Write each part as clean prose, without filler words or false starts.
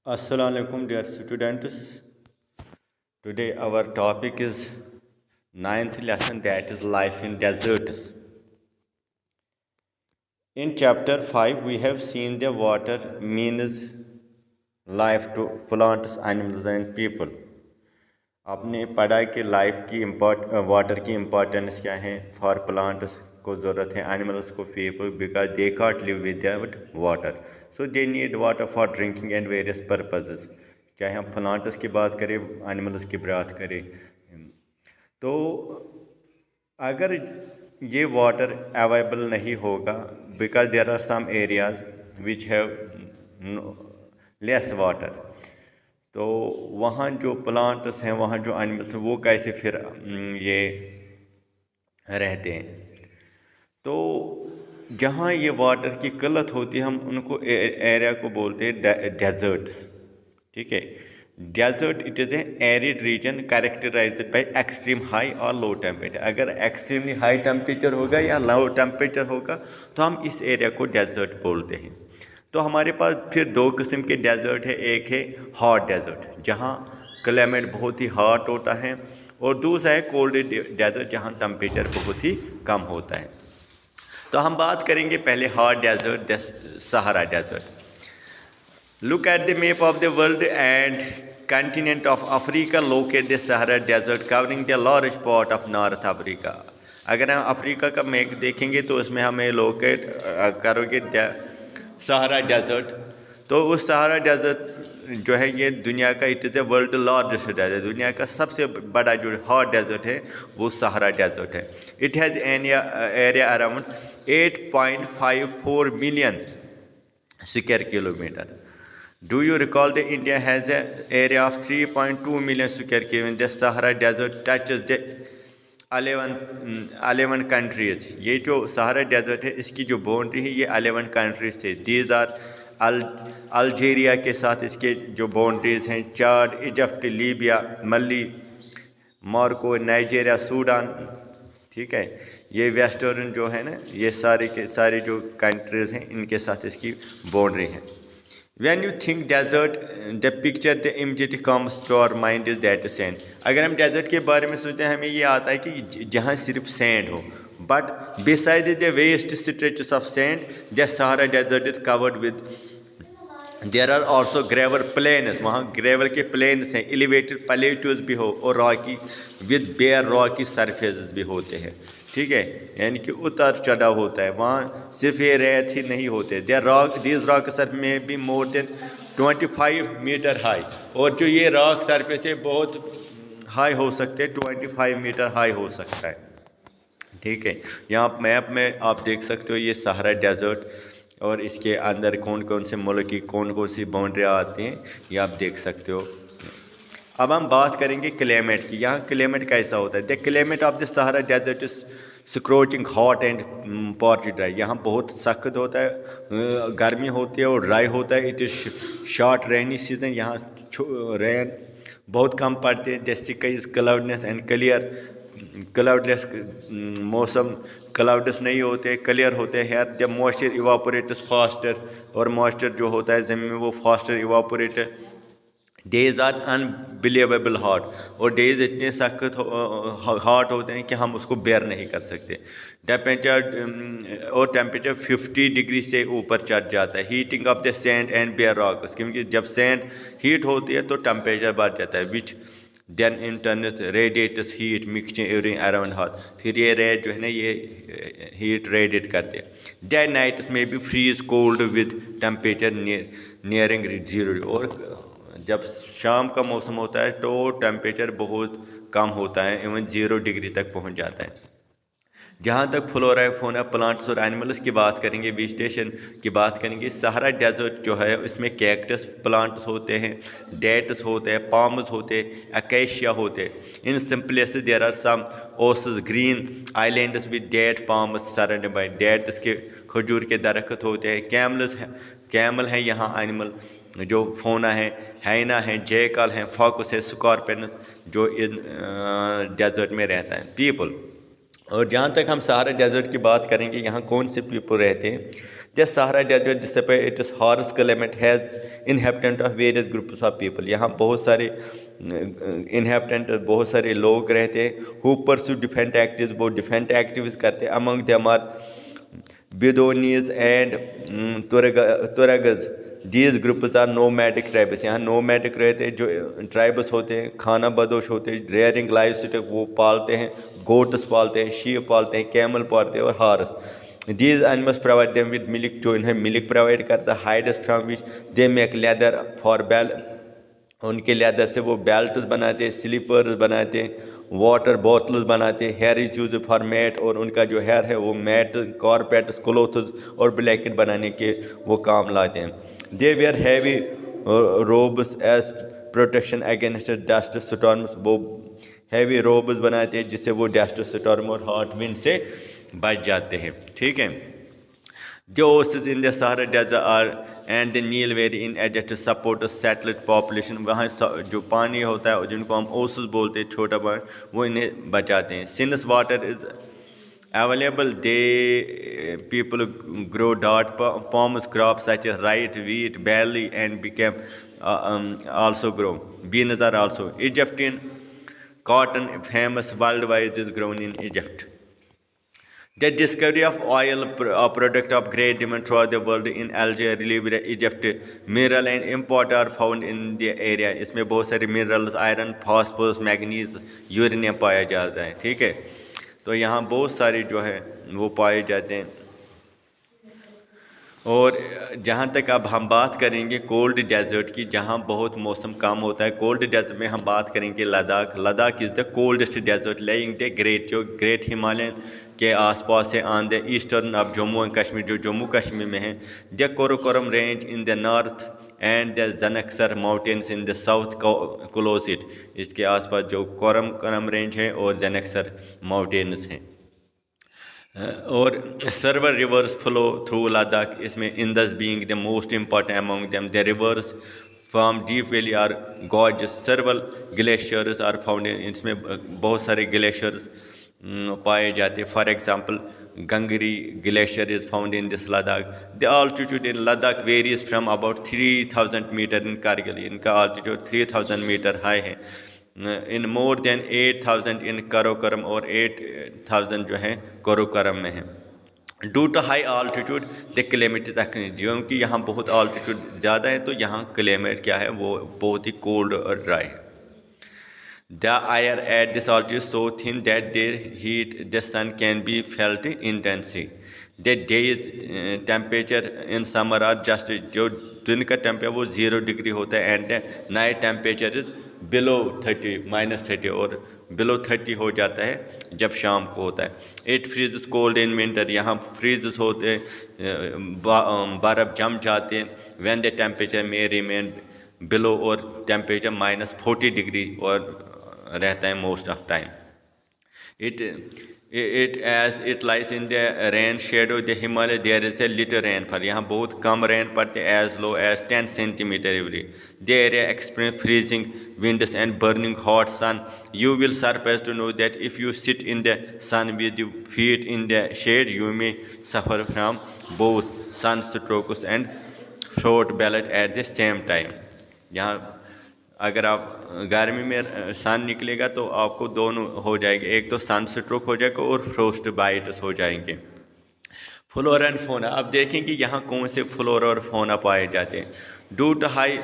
Assalamu alaikum dear students. Today our topic is ninth lesson, that is life in deserts. In chapter 5 we have seen the water means life to plants, animals and people. आपने पढ़ा कि life की water की importance क्या है. For plants को ज़रूरत है, एनिमल्स को people, because they can't live without water, so they need water for drinking and various purposes. चाहे हम प्लांट्स की बात करें, एनिमल्स की बात करें, तो अगर ये वाटर अवेलेबल नहीं होगा, because there are some areas which have less water, तो वहाँ जो प्लांट्स हैं, वहाँ जो एनिमल्स हैं, वो कैसे फिर ये रहते हैं. तो जहाँ ये वाटर की किल्लत होती है, हम उनको एरिया को बोलते हैं डेजर्ट्स. ठीक है. Desert it is a arid region characterized by extreme high और लो टेम्परेचर. अगर एक्सट्रीमली हाई टेम्परेचर होगा या लो टेम्परेचर होगा तो हम इस एरिया को डेजर्ट बोलते हैं. तो हमारे पास फिर दो किस्म के डेजर्ट है. एक है हॉट डेजर्ट, जहाँ क्लाइमेट बहुत ही हॉट होता है, और दूसरा है कोल्ड डेजर्ट, जहाँ टेम्परेचर बहुत ही कम होता है. तो हम बात करेंगे पहले hot desert, the Sahara desert. Look at the map of the world and continent of Africa. Locate the Sahara Desert covering the large part of North Africa. अगर हम अफ्रीका का मैप देखेंगे तो उसमें हमें लोकेट करोगे सहारा डेजर्ट. तो उस सहारा डेजर्ट जो है, ये दुनिया का it is the world largest desert. दुनिया का सबसे बड़ा जो हॉट डेजर्ट है वो सहारा डेजर्ट है. It has area around 8.54 million square kilometre. Do you recall that India has an area of 3.2 million square kilometers? The Sahara Desert touches the 11 countries. ये जो सहारा डेजर्ट है, इसकी जो बाउंड्री है ये 11 कंट्रीज से. दीज आर अल्जीरिया के साथ इसके जो बाउंड्रीज हैं, चाड, इजिप्ट, लीबिया, मली, मार्को, नाइजीरिया, सूडान. ठीक है. ये वेस्टर्न जो है ना, ये सारे के सारे जो कंट्रीज हैं, इनके साथ इसकी बाउंड्री है. When you think desert, the picture that immediately comes to our mind is that sand. अगर हम डेजर्ट के बारे में सोचते हैं, हमें ये आता है कि जहाँ सिर्फ सैंड हो. But beside the vast stretches of sand, the Sahara Desert is covered with. There are also gravel plains. वहाँ ग्रेवल के प्लेन्स हैं. एलिवेटेड प्लेटूज भी हो, और rocky with bare rocky surfaces भी होते हैं. ठीक है. यानी कि उतार चढ़ाव होता है. वहाँ सिर्फ ये रेत ही नहीं होते. दीज रॉक सरफेस में भी मोर देन 25 मीटर हाई. और जो ये रॉक सरफेस है बहुत हाई हो सकते हैं, 25 मीटर हाई हो सकता है. ठीक है. यहाँ मैप में आप देख सकते हो ये सहारा डेजर्ट, और इसके अंदर कौन कौन से मुल्क की कौन कौन सी बाउंड्रियाँ आती हैं, ये आप देख सकते हो. अब हम बात करेंगे क्लाइमेट की. यहाँ क्लाइमेट कैसा होता है. The climate of the Sahara desert is scorching hot and partly dry. यहाँ बहुत सख्त होता है, गर्मी होती है और ड्राई होता है. It is short rainy season. यहाँ रेन बहुत कम पड़ते हैं. The sky is cloudless and clear. Cloudless मौसम, क्लाउड्स नहीं होते, क्लियर होते हैं. जब मॉइस्चर इवापोरेट्स फास्टर, और मॉइस्चर जो होता है ज़मीन में वो faster evaporate. Days are unbelievable hot, और डेज इतने सख्त हॉट होते हैं कि हम उसको बेयर नहीं कर सकते. टेम्परेचर 50 डिग्री से ऊपर चढ़ जाता है. Heating of the sand and bare rocks, क्योंकि जब सैंड हीट होती है तो टेम्परेचर बढ़ जाता है. Which then in turn radiates heat mixture everything around hot. फिर ये रेड जो है ना, ये हीट रेडिएट करते हैं. डे नाइट्स में भी freeze cold with temperature nearing 0. और जब शाम का मौसम होता है तो टेम्परेचर बहुत कम होता है, इवन 0 डिग्री तक पहुंच जाता है. जहाँ तक फ्लोरा फौना प्लांट्स और एनिमल्स की बात करेंगे, वेजिटेशन की बात करेंगे, सहारा डेजर्ट जो है इसमें कैक्टस प्लांट्स होते हैं, डेट्स होते हैं, पाम्स होते हैं, अकेशिया होते हैं. In some places there are some oases green islands with date palms surrounded by dates के खजूर के दरख्त होते हैं. कैमल है यहाँ एनिमल जो फौना है. हाइना है, जैकल है, फॉक्स है, स्कॉर्पियंस जो इन डेजर्ट में रहता है. पीपल, और जहाँ तक हम सहारा डेजर्ट की बात करेंगे, यहाँ कौन से पीपल रहते हैं. The Sahara desert displace it is harsh climate has inhabitant of various groups of people. यहाँ बहुत सारे इनहेबिटेंट, बहुत सारे लोग रहते हैं। हु परस्यू डिफरेंट एक्टिविटीज, वो डिफरेंट एक्टिविटीज करते हैं। Among them are Bedouins and Tuaregs. These groups are nomadic tribes. यहाँ नोमैडिक रहते हैं, जो ट्राइब्स होते हैं, खाना बदोश होते हैं, रेयरिंग लाइव स्टॉक, वो पालते हैं, गोट्स पालते हैं, शीप पालते हैं, कैमल पालते हैं और horse. These animals provide them with milk, जो इन्हें मिल्क प्रोवाइड करता है। Hides from which they make leather for bell, उनके लेदर से वो बेल्ट्स बनाते हैं, स्लीपर्स बनाते हैं, वाटर बोतल्स बनाते हैं। Hair is use for mat, और उनका जो हेयर है वो मैट, कारपेट्स, क्लोथ्स और ब्लैंकेट बनाने के वो काम लाते हैं। They wear heavy robes as protection against dust storms, वो हैवी रोब्स बनाते हैं जिससे वो डस्ट स्टॉर्म और हॉट विंड से बच जाते हैं। ठीक है। The oases in the Sahara Desert are and the Nile Valley in adjust to support a settled population। वहाँ जो पानी होता है जिनको हम ओसेस बोलते हैं, छोटा पानी, वो इन्हें बचाते हैं। Since water is available, they people grow dot palms crops such as rice, wheat, barley, and became also grow. Beans are also Egyptian cotton, famous worldwide, is grown in Egypt. The discovery of oil, a product of great demand throughout the world, in Algeria, Libya, Egypt, mineral and import are found in the area। इसमें बहुत सारे minerals, iron, phosphorus, manganese, uranium पाया जाता है। ठीक है। तो यहाँ बहुत सारे जो है वो पाए जाते हैं। और जहाँ तक अब हम बात करेंगे कोल्ड डेजर्ट की, जहाँ बहुत मौसम कम होता है, कोल्ड डेजर्ट में हम बात करेंगे Ladakh. Ladakh is the coldest desert lying the great, जो ग्रेट हिमालयन के आसपास है, on the eastern of Jammu and Kashmir, जो जम्मू कश्मीर में है। The Karakoram range in the north and the Zanskar mountains in the south close it. इसके आसपास जो कोरम रेंज है और जनक्सर माउंटेन्स हैं। और several rivers flow through Ladakh, इसमें Indus being the most important among them. The rivers from deep valley are gorgeous. Several glaciers are found in, इसमें बहुत सारे ग्लेशियर्स पाए जाते हैं। For example Gangri glacier is found in this Ladakh. The altitude in Ladakh varies from about 3000 metre in Kargil, इनका altitude 3000 metre high है। इन more than 8000 इन कारोकोरम, और 8000 जो है कारोकोरम में है। Due to high altitude the climate is क्योंकि यहाँ बहुत ऑल्टीट्यूड ज़्यादा है तो यहाँ क्लाइमेट क्या है वो बहुत ही कोल्ड और ड्राई है। The air at this altitude is so thin that their heat, the sun can be felt intensely. The day's temperature in summer are just, जो दिन का टेम्परेचर वो 0 डिग्री होता है, and night temperature is below 30 -30, और below 30 हो जाता है जब शाम को होता है। It freeze cold in winter, यहाँ फ्रीज होते हैं, बर्फ़ जम जाते हैं। व्हेन द टेम्परेचर में रिमेन बिलो, और टेम्परेचर -40 डिग्री और रहता है most of time. It as it lies in the rain shadow the Himalaya, there is a little rainfall, यहाँ बहुत कम रेन पड़ते हैं, as low as 10 centimetre every. The area experience freezing winds and burning hot sun. You will surprise to know that if you sit in the sun with you feet in the shade, you may suffer from both sun strokes and frostbite at the same time. यहाँ अगर आप गर्मी में सन निकलेगा तो आपको दोनों हो जाएंगे, एक तो सन स्ट्रोक हो जाएगा और फ्रोस्ट बाइट्स हो जाएंगे। फ्लोरा एंड फोना, अब देखें कि यहाँ कौन से फ्लोरा और फोना पाए जाते हैं। Due to high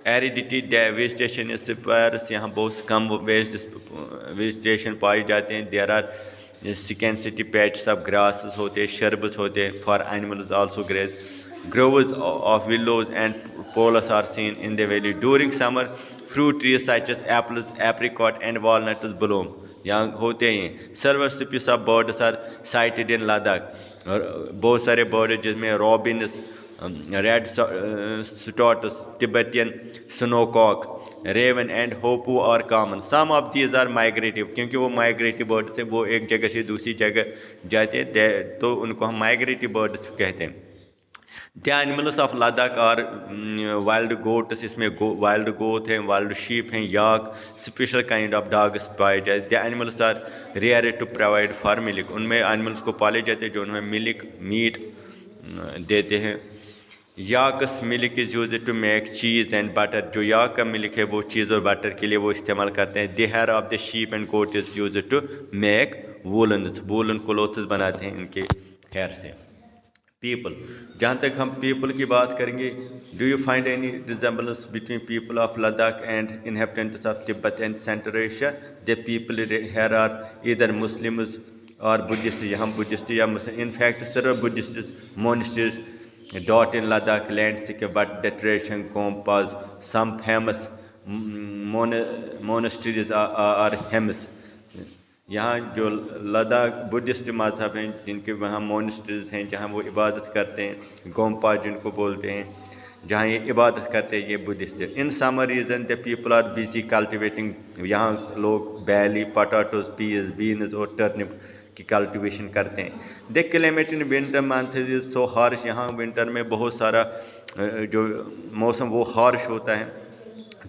aridity the vegetation sparse, यहाँ बहुत कम वेजिटेशन पाए जाते हैं। There are scarcity patches of grasses होते हैं, शर्बस होते हैं for animals also graze. Groves of willows and poplars are seen in the valley. During summer, fruit trees such as apples, apricot, and walnuts bloom. यहाँ होते हैं। Several species of birds are sighted in Ladakh. और बहुत सारे bird जिसमें robins, redstarts, Tibetan snowcock, raven and hoopoe और common. Some of these are migrative, क्योंकि वो माइग्रेटिव बर्ड्स हैं, वो एक जगह से दूसरी जगह जाते हैं तो उनको हम माइग्रेटिव बर्ड्स कहते हैं। The animals of Ladakh are wild goats, इसमें वाइल्ड गोट हैं, वाइल्ड शीप हैं, yak, special kind of dogs पाए जाते। The animals are rare to provide for milk, उनमें एनिमल्स को पाले जाते हैं जो उनमें मिल्क, मीट देते हैं। Yaks milk is use to make cheese and butter, जो याक का मिल्क है वो चीज़ और बटर के लिए वो इस्तेमाल करते हैं। The hair of the sheep and goat is use to make woollen clothes बनाते हैं इनके हेयर से। पीपल, जहाँ तक हम पीपल की बात करेंगे, do you find any resemblance between people of Ladakh and inhabitants of Tibet and central Asia? The people here are इधर मुस्लिम्स और बुद्धिस्ट, यहाँ बुद्धिस्ट या Muslim. In fact several Buddhist monasteries dot in Ladakh landscape, but the tradition composes some famous monasteries are hymns। यहाँ जो Ladakh Buddhist मजहब हैं जिनके वहाँ मोनेस्ट्रीज हैं जहाँ वो इबादत करते हैं, गोम्पा जिनको बोलते हैं, जहाँ ये इबादत करते हैं, ये बुद्धिस्ट है। In summer region the people are busy cultivating, यहाँ लोग बैली, पटाटोज, पीज, बीन्स और टर्निप की कल्टिवेशन करते हैं। The climate in winter month is so harsh, यहाँ विंटर में बहुत सारा जो मौसम वो हार्श होता है।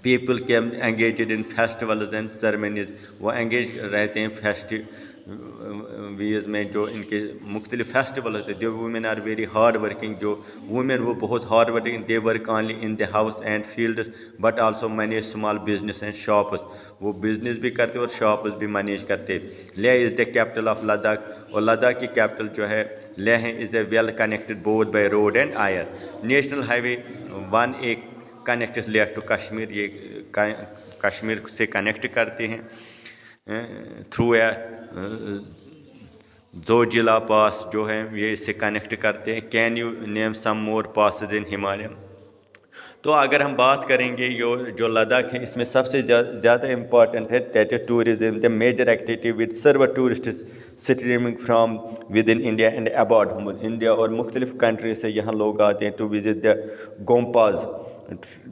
People came engage in festivals and ceremonies, वो एंगेज रहते हैं फेस्टिवीज में, जो इनके मुख्तलिफ फेस्टिवल होते हैं। जो women are very hard working, जो वुमेन वो बहुत hard working, they work only in the house and fields but also manage small business and shops, वो बिजनेस भी करते और शॉप्स भी मैनेज करते। Leh is the capital of Ladakh, और लद्दाख की कैपिटल जो है लेह है, is a well connected both by road and air. National highway 1 एक कनेक्ट लेह टू कश्मीर, ये कश्मीर से कनेक्ट करते हैं थ्रू ए जोजिला पास जो है ये इससे कनेक्ट करते हैं। Can you name some more passes in Himalaya? तो अगर हम बात करेंगे जो लद्दाख है, इसमें सबसे ज़्यादा इम्पॉर्टेंट है that is tourism, the major activity with serve tourist streaming from within India and about India, और मुख्तलिफ कंट्री से यहाँ लोग आते हैं to visit the gompas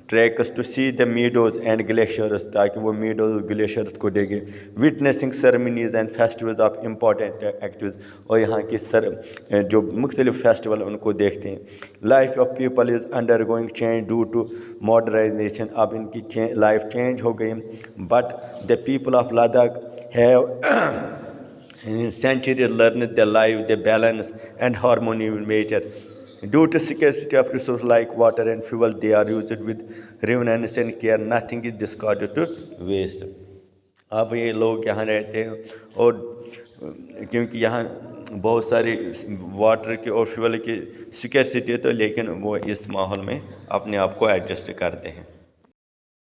treks to see the meadows and glaciers, ताकि वो मीडोज ग्लेशियर्स को देखें। Witnessing ceremonies and festivals of important activities, और यहाँ की जो मुख्तलिफ फेस्टिवल उनको देखते हैं। Life of people is undergoing change due to modernisation, अब इनकी लाइफ चेंज हो गई, but the people of Ladakh have centuries learned the life, the balance and harmony with nature. Due to scarcity of resources like water and fuel, they are used with reverence and care. Nothing is discarded to waste. अब ये लोग यहाँ रहते हैं, और क्योंकि यहाँ बहुत सारी वाटर की और फ्यूल की स्कैर्सिटी है, तो लेकिन वो इस माहौल में अपने आप को एडजस्ट करते हैं।